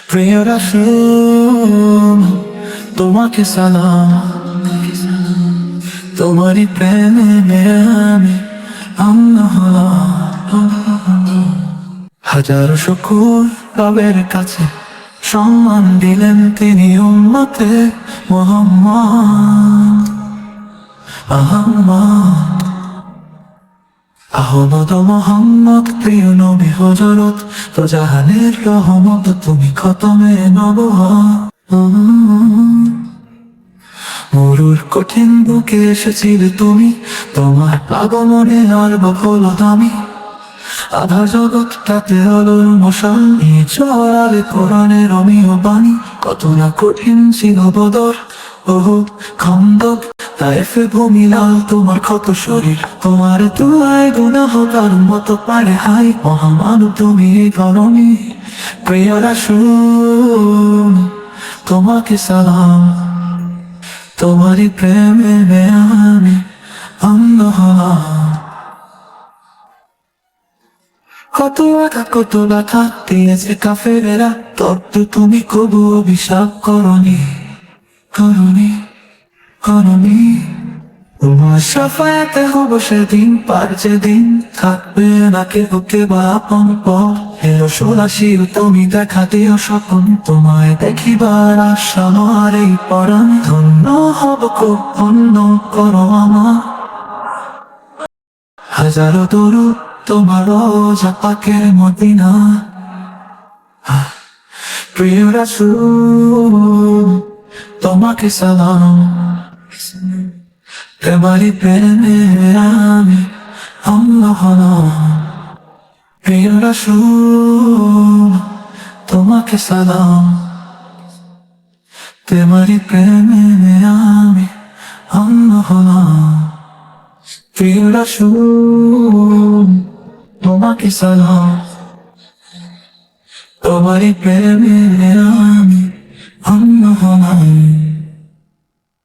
প্রিয় রাসূল তোমাকে সালাম, তোমারই প্রেমে আমি আল্লাহ। হাজারো শুকর রবের কাছে, সম্মান দিলেন তিনি উম্মতে মুহাম্মদ। আহমদ মোহাম্মদ প্রিয় নবী হযরত, তো জাহানের রহমত তুমি খতমে নবুওয়াত। মরুর কঠিন বুকে এসেছিলে তুমি, তোমার আগমনে আরব হলো দামি। আধা জগৎটাতে আলোর মশাল নিয়ে চলালে কোরআনের অমীয় বাণী। কত না কঠিন ছিল বদর, উহুদ, খন্দক, তায়েফে ভূমি লাল তোমার ক্ষত শরীর। তোমার দুয়ায় গুনাহ তার মতো পারে হাই, মহামানব তুমি এই ধরনী। প্রিয় রাসূল তোমাকে সালাম, তোমারই প্রেমে আমি আল্লাহ। কত আঘাত কত ব্যথা দিয়েছে কাফেরেরা, তবু তুমি কবু অভিশাপ করনি, করনি, করনি। তোমার শাফায়াতে হব সেদিন, পার যেদিন থাকবে না কেহ বা আপন পর। রাসূল আসিও তুমি দেখা দিও স্বপন, তোমায় দেখিবার আশা আমার এই পরাণ। ধন্য হব খুব ধন্য করো আমার। হাজারো দরুদ তোমার রোজা পাকের মদিনা। প্রিয় রাসূল তোমাকে সালাম, তোমারই প্রেমে আমি আল্লাহ। প্রিয় রাসূল তোমাকে সালাম, তোমারই প্রেমে আমি আল্লাহ। প্রিয় রাসূল তোমাকে সালাম, তোমারই প্রেমে আমি আল্লাহ।